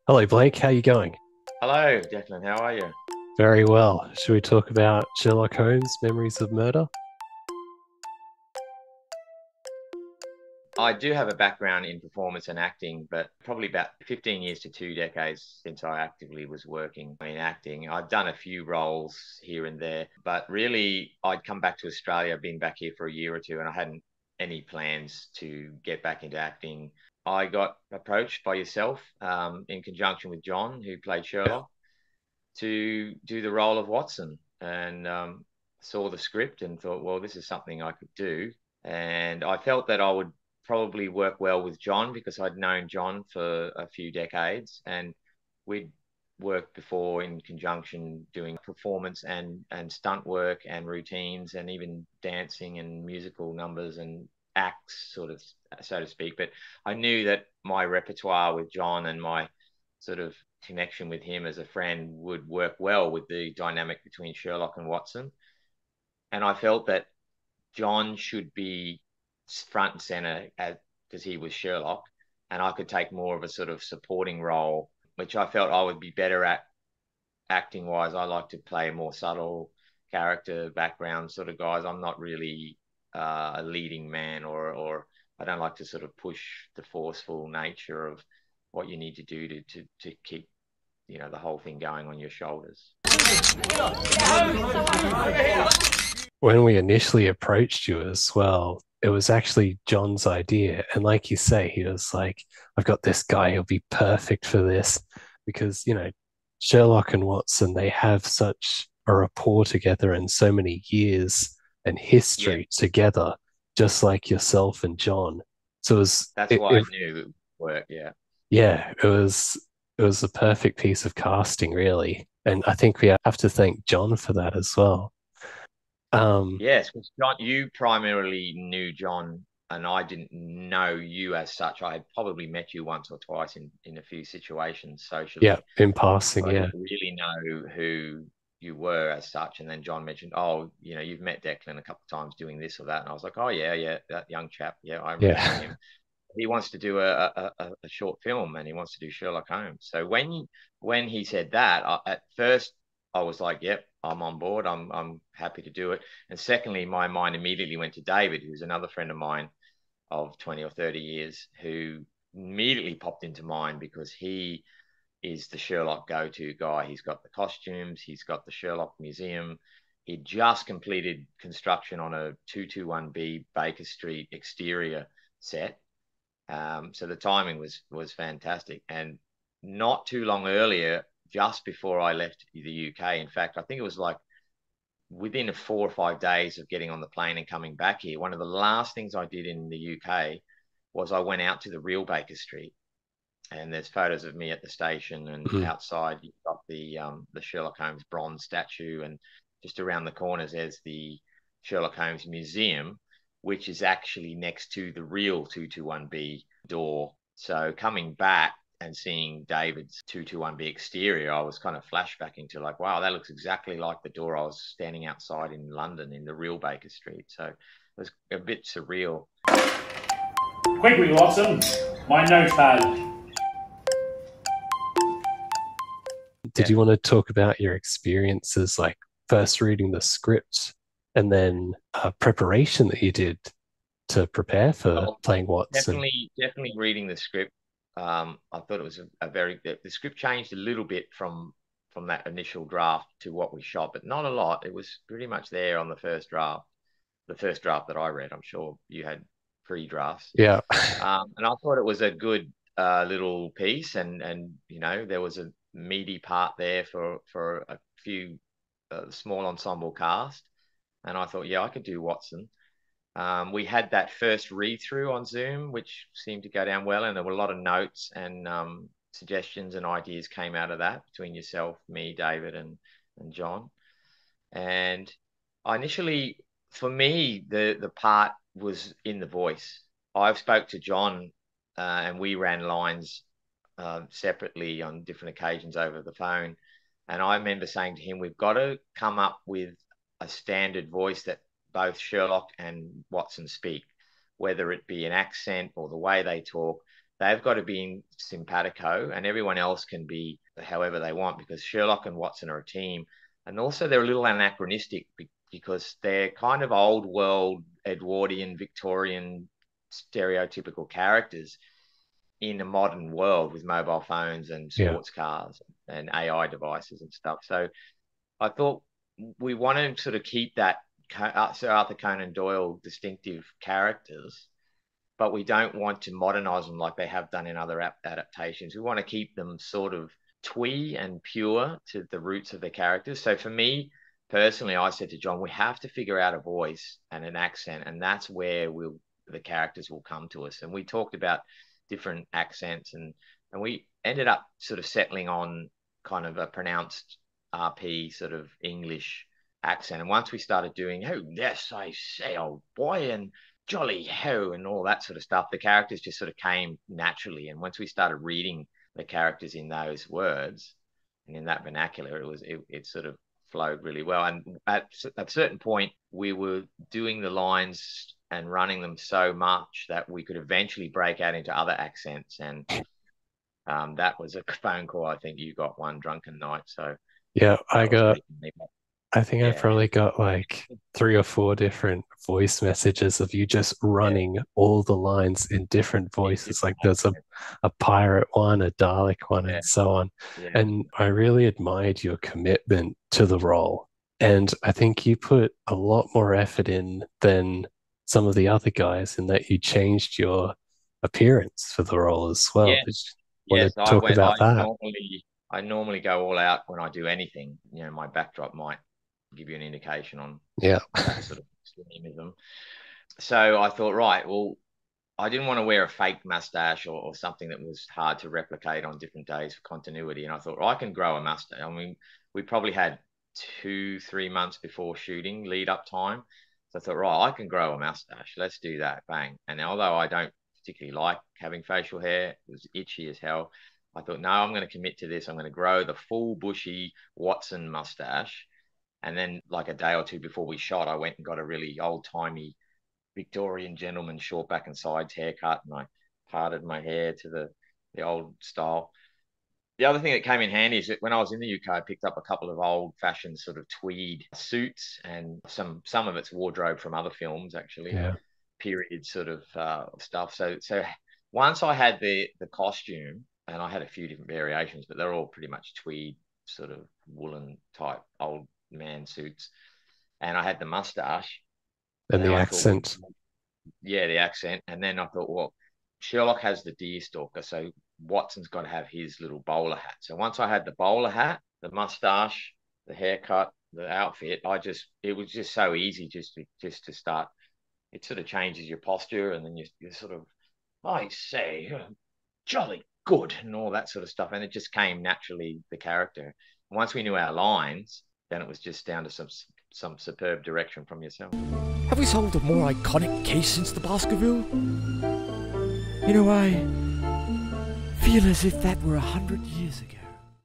Hello, Blake. How you going? Hello, Declan. How are you? Very well. Should we talk about Sherlock Holmes' Memories of Murder? I do have a background in performance and acting, but probably about 15 years to 2 decades since I actively was working in acting. I've done a few roles here and there, but really I'd come back to Australia, I've been back here for a year or two, and I hadn't any plans to get back into acting. I got approached by yourself in conjunction with John, who played Yeah. Sherlock, to do the role of Watson, and saw the script and thought, well, this is something I could do. And I felt that I would probably work well with John because I'd known John for a few decades, and we'd worked before in conjunction doing performance and stunt work and routines and even dancing and musical numbers and acts, sort of, so to speak. But I knew that my repertoire with John and my sort of connection with him as a friend would work well with the dynamic between Sherlock and Watson. And I felt that John should be front and center because he was Sherlock, and I could take more of a sort of supporting role, which I felt I would be better at acting wise. I like to play a more subtle character background sort of guys. I'm not really a leading man, or I don't like to sort of push the forceful nature of what you need to do to keep the whole thing going on your shoulders. When we initially approached you as well, it was actually John's idea. And like you say, he was like, I've got this guy, he'll be perfect for this. Because, Sherlock and Watson, they have such a rapport together and so many years and Yeah, history together, just like yourself and John. So it was, that's why I knew it would work. Yeah. yeah, it was a perfect piece of casting, really. And I think we have to thank John for that as well. Um, Yes, because John, you primarily knew John, and I didn't know you as such. I had probably met you once or twice in a few situations yeah, socially, in but passing, I yeah. didn't really know who you were as such. And then John mentioned, oh, you've met Declan a couple of times doing this or that, and I was like, oh yeah, yeah, that young chap, yeah, I remember Yeah. him. He wants to do a short film, and he wants to do Sherlock Holmes. So when he said that, at first I was like, "Yep, I'm on board. I'm happy to do it." And secondly, my mind immediately went to David, who's another friend of mine of 20 or 30 years, who immediately popped into mind because he is the Sherlock go-to guy. He's got the costumes, he's got the Sherlock Museum. He just completed construction on a 221B Baker Street exterior set, so the timing was fantastic. And not too long earlier, just before I left the UK, in fact, I think it was like within 4 or 5 days of getting on the plane and coming back here, one of the last things I did in the UK was I went out to the real Baker Street. And there's photos of me at the station, and Mhm. outside you've got the Sherlock Holmes bronze statue, and just around the corners there's the Sherlock Holmes Museum, which is actually next to the real 221B door. So coming back and seeing David's 221B exterior, I was kind of flashbacking to like, wow, that looks exactly like the door I was standing outside in London in the real Baker Street. So it was a bit surreal. Quickly, Watson, my notepad. Did you want to talk about your experiences, like first reading the script and then preparation that you did to prepare for Oh, playing Watson? definitely reading the script. I thought it was a very the script changed a little bit from that initial draft to what we shot, but not a lot. It was pretty much there on the first draft that I read. I'm sure you had pre-drafts, Yeah. and I thought it was a good little piece, and there was a meaty part there for a few small ensemble cast, and I thought, yeah, I could do Watson. We had that first read through on Zoom, which seemed to go down well, and there were a lot of notes and suggestions and ideas came out of that between yourself, me, David, and John. And I initially, for me, the part was in the voice. I spoke to John, and we ran lines separately on different occasions over the phone. And I remember saying to him, we've got to come up with a standard voice that both Sherlock and Watson speak, whether it be an accent or the way they talk. they've got to be in simpatico, and everyone else can be however they want, because Sherlock and Watson are a team. And also they're a little anachronistic because they're kind of old world Edwardian, Victorian, stereotypical characters in a modern world with mobile phones and Yeah. sports cars and AI devices and stuff. So I thought we want to sort of keep that Sir Arthur Conan Doyle distinctive characters, but we don't want to modernize them like they have done in other adaptations. We want to keep them sort of twee and pure to the roots of the characters. So for me personally, I said to John, we have to figure out a voice and an accent, and that's where the characters will come to us. And we talked about different accents, and we ended up sort of settling on kind of a pronounced RP sort of English accent. And once we started doing, oh yes, I say, old boy, and jolly ho, and all that sort of stuff, the characters just sort of came naturally. And once we started reading the characters in those words and in that vernacular, it sort of flowed really well. And at a certain point, we were doing the lines and running them so much that we could eventually break out into other accents. And that was a phone call. I think you got one drunken night. So Yeah, that was pretty neat. I think I Yeah. probably got like 3 or 4 different voice messages of you just running all the lines in different voices. Like there's a pirate one, a Dalek one, Yeah. and so on. Yeah. And I really admired your commitment to the role. And I think you put a lot more effort in than some of the other guys in that you changed your appearance for the role as well. Yeah. Did you want Yes, to talk about that? I normally go all out when I do anything. You know, my backdrop might give you an indication on Yeah. that sort of extremism. So I thought, right, well, I didn't want to wear a fake mustache or something that was hard to replicate on different days for continuity. And I thought, well, I can grow a mustache. I mean, we probably had 2, 3 months before shooting lead up time. So I thought, right, I can grow a mustache. Let's do that. Bang. And although I don't particularly like having facial hair, it was itchy as hell. I thought, no, I'm going to commit to this. I'm going to grow the full bushy Watson mustache. And then, like a day or two before we shot, I went and got a really old timey Victorian gentleman short back and sides haircut, and I parted my hair to the old style. The other thing that came in handy is that when I was in the UK, I picked up a couple of old fashioned sort of tweed suits and some of it's wardrobe from other films, actually, Yeah. period sort of stuff. So once I had the costume, and I had a few different variations, but they're all pretty much tweed sort of woolen type old man suits, and I had the mustache. And Then the I thought, well, accent. yeah, the accent. And then I thought, well, Sherlock has the deer stalker, so Watson's got to have his little bowler hat. So once I had the bowler hat, the mustache, the haircut, the outfit, it was just so easy just to start. It sort of changes your posture, and then you sort of, I say, jolly good, and all that sort of stuff. And it just came naturally, the character. And once we knew our lines, then it was just down to some superb direction from yourself. Have we solved a more iconic case since the Baskerville? You know, I feel as if that were 100 years ago.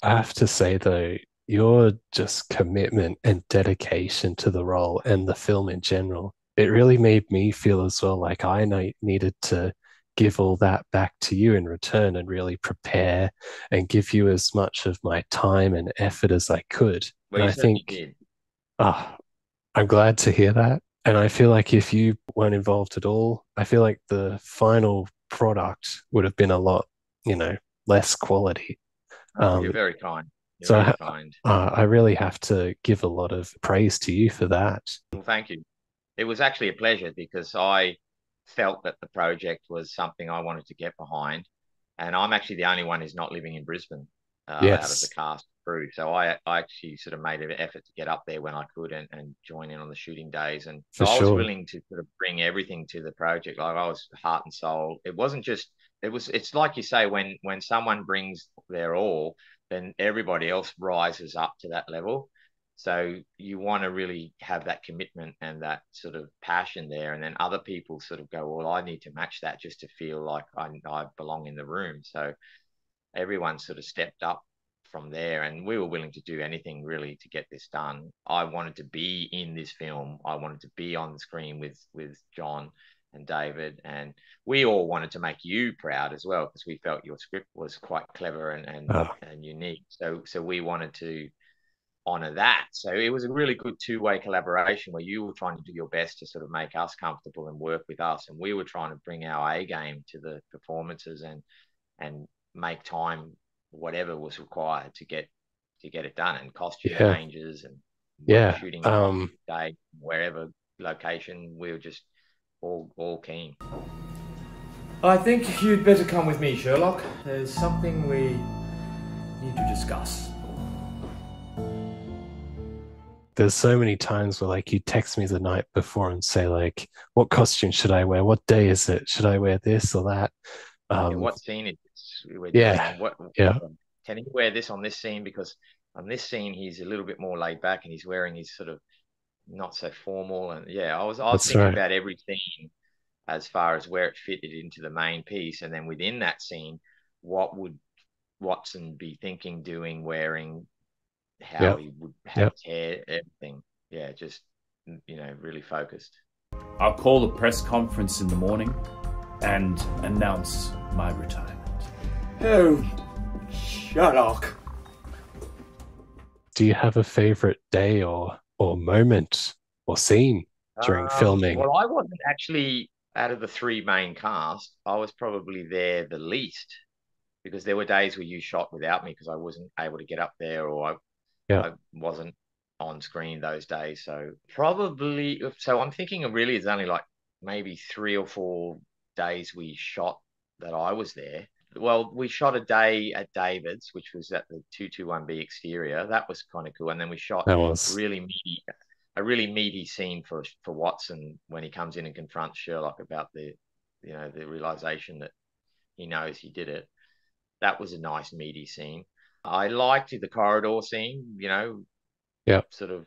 I have to say, though, your just commitment and dedication to the role and the film in general, it really made me feel as well like I needed to give all that back to you in return and really prepare and give you as much of my time and effort as I could. Well, And you I certainly think, did. I'm glad to hear that. And I feel like if you weren't involved at all, I feel like the final product would have been a lot, less quality. Oh, you're Um, very kind. You're so very I, kind. I really have to give a lot of praise to you for that. Well, thank you. It was actually a pleasure because I felt that the project was something I wanted to get behind. And I'm actually the only one who's not living in Brisbane out of the Yes, cast crew. So I actually sort of made an effort to get up there when I could and join in on the shooting days. And for so I was sure. willing to sort of bring everything to the project. Like I was heart and soul. It wasn't just, it's like you say, when someone brings their all, then everybody else rises up to that level. So you want to really have that commitment and that sort of passion there. And then other people sort of go, well, I need to match that just to feel like I belong in the room. So everyone sort of stepped up from there, and we were willing to do anything really to get this done. I wanted to be in this film. I wanted to be on the screen with John, and David, and we all wanted to make you proud as well because we felt your script was quite clever and unique. So we wanted to honor that. So it was a really good two-way collaboration where you were trying to do your best to sort of make us comfortable and work with us, and we were trying to bring our A game to the performances and make time whatever was required to get it done, and costume changes and shooting day wherever location. We were just all keen. I think you'd better come with me, Sherlock. There's something we need to discuss. There's so many times where like you text me the night before and say like, what costume should I wear? What day is it? Should I wear this or that? What scene is this we're doing? What can he wear this on this scene? Because on this scene he's a little bit more laid back and he's wearing his sort of not so formal. And I was thinking about every scene as far as where it fitted into the main piece, and then within that scene, what would Watson be thinking, doing, wearing, how he would have his hair, everything. Just really focused. I'll call a press conference in the morning and announce my retirement. Oh, Sherlock. Do you have a favorite day or moment or scene during filming? Well, I wasn't actually, out of the three main cast, I was probably there the least, because there were days where you shot without me because I wasn't able to get up there, or I wasn't on screen those days. So I'm thinking really it's only like maybe 3 or 4 days we shot that I was there. Well, we shot a day at David's, which was at the 221B exterior. That was kind of cool. And then we shot a really meaty scene for Watson when he comes in and confronts Sherlock about the realization that he knows he did it. That was a nice meaty scene. I liked the corridor scene, sort of,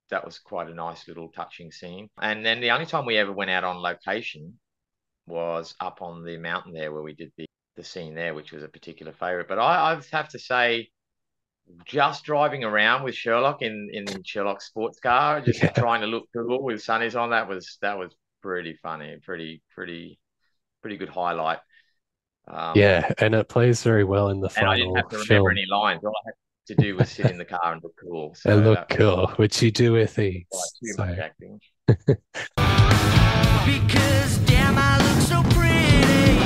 that was quite a nice little touching scene. And then the only time we ever went out on location was up on the mountain there where we did the scene there, which was a particular favorite. But I have to say, just driving around with Sherlock in Sherlock's sports car, just trying to look cool with sunnies on, that was pretty funny, pretty good highlight. And it plays very well in the final film. And I didn't have to remember any lines. All I had to do was sit in the car and look cool. So and look cool, which you do with ease. Too much acting. Because damn, I look so pretty.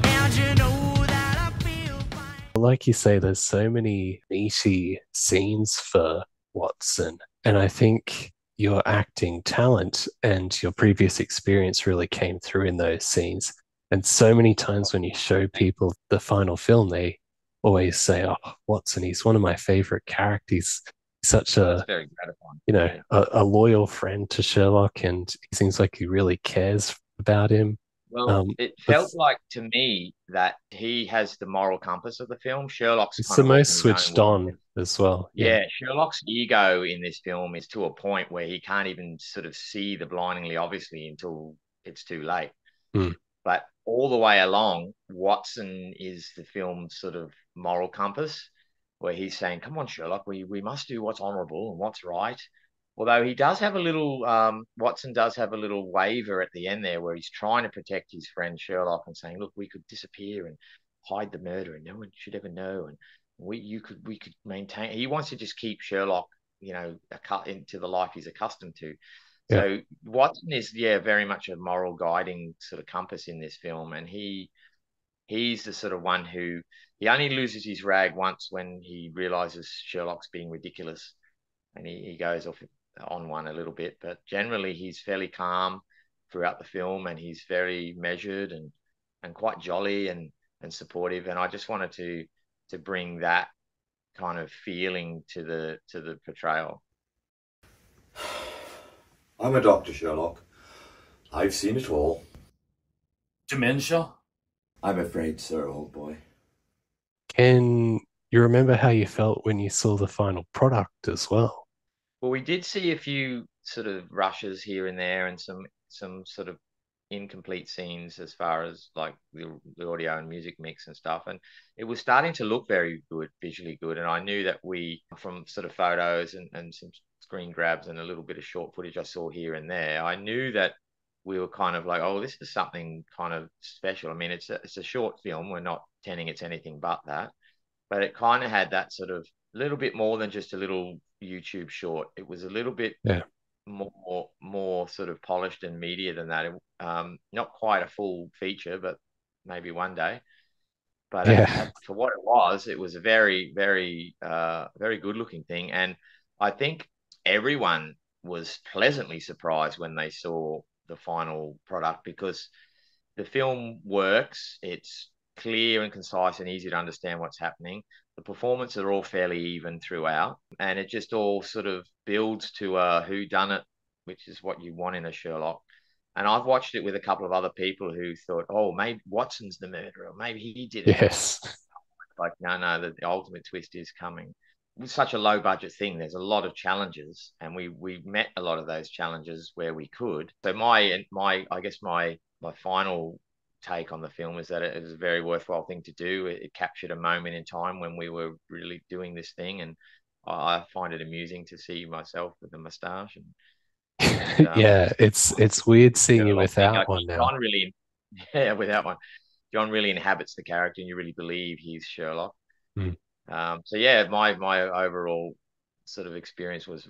And you know that I feel fine. Like you say, there's so many meaty scenes for Watson, and I think your acting talent and your previous experience really came through in those scenes. And so many times when you show people the final film, they always say, "Oh, Watson, he's one of my favorite characters. He's such a, very gratifying. A loyal friend to Sherlock, and he seems like he really cares about him." Well, it felt like to me that he has the moral compass of the film. Sherlock's it's the most switched on as well. Yeah, Sherlock's ego in this film is to a point where he can't even sort of see the blindingly obviously until it's too late. But all the way along, Watson is the film's sort of moral compass, where he's saying, "Come on, Sherlock, we must do what's honourable and what's right." Although he does have a little, Watson does have a little waver at the end there, where he's trying to protect his friend Sherlock and saying, "Look, we could disappear and hide the murder, and no one should ever know, and we could maintain." He wants to just keep Sherlock, into the life he's accustomed to. Yeah. So Watson is, very much a moral guiding sort of compass in this film. And he's the sort of one who, he only loses his rag once when he realizes Sherlock's being ridiculous, and he goes off on one a little bit. But generally he's fairly calm throughout the film, and he's very measured and quite jolly and supportive. And I just wanted to bring that kind of feeling to the portrayal. I'm a doctor, Sherlock. I've seen it all. Dementia? I'm afraid, sir, old boy. Can you remember how you felt when you saw the final product as well? Well, we did see a few sort of rushes here and there, and some sort of incomplete scenes as far as like the audio and music mix and stuff. And it was starting to look very good, visually good. And I knew that from sort of photos and some screen grabs and a little bit of short footage I saw here and there, I knew that we were kind of like, oh, this is something kind of special. I mean, it's a short film. We're not pretending it's anything but that, but it kind of had that sort of little bit more than just a little YouTube short. It was a little bit Yeah. more sort of polished and meatier than that. Not quite a full feature, but maybe one day. But Yeah. for what it was a very, very good looking thing. And I think everyone was pleasantly surprised when they saw the final product, because the film works. It's clear and concise and easy to understand what's happening. The performances are all fairly even throughout, and it just all sort of builds to a whodunit, which is what you want in a Sherlock. And I've watched it with a couple of other people who thought, oh, maybe Watson's the murderer, maybe he did it. Yes. Like, no, the ultimate twist is coming. It was such a low budget thing. There's a lot of challenges, and we met a lot of those challenges where we could. So I guess my final take on the film is that it was a very worthwhile thing to do. It captured a moment in time when we were really doing this thing, and I find it amusing to see myself with a moustache and Yeah, it's weird seeing you Sherlock thing. without one now. John really, yeah, without one. John really inhabits the character, and you really believe he's Sherlock. Mm. So yeah, my overall sort of experience was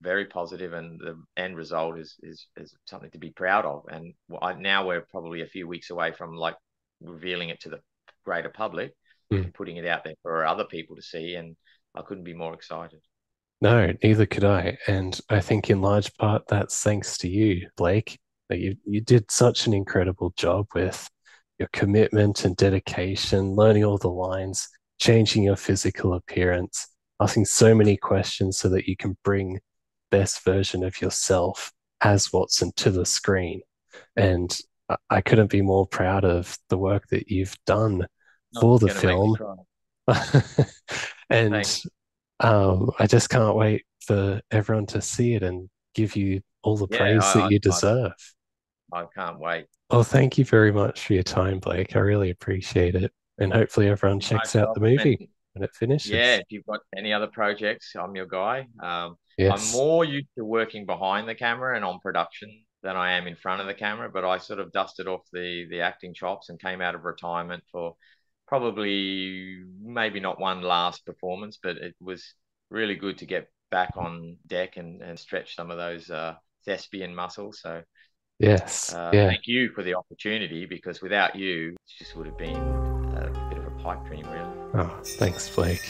very positive, and the end result is something to be proud of. And now we're probably a few weeks away from like revealing it to the greater public and putting it out there for other people to see, and I couldn't be more excited. No, neither could I. And I think in large part that's thanks to you, Blake. That you did such an incredible job with your commitment and dedication, learning all the lines, changing your physical appearance, asking so many questions so that you can bring best version of yourself as Watson to the screen. And I couldn't be more proud of the work that you've done for the film. And Thanks. I just can't wait for everyone to see it and give you all the Yeah, praise that you deserve. I can't wait. Well, thank you very much for your time, Blake. I really appreciate it. And hopefully everyone checks out the movie when it finishes. Yeah, if you've got any other projects, I'm your guy. Yes. I'm more used to working behind the camera and on production than I am in front of the camera, but I sort of dusted off the acting chops and came out of retirement for probably maybe not one last performance, but it was really good to get back on deck and stretch some of those thespian muscles. So yes, yeah. Thank you for the opportunity, because without you, it just would have been a bit of a pipe dream, really. Oh, thanks, Blake.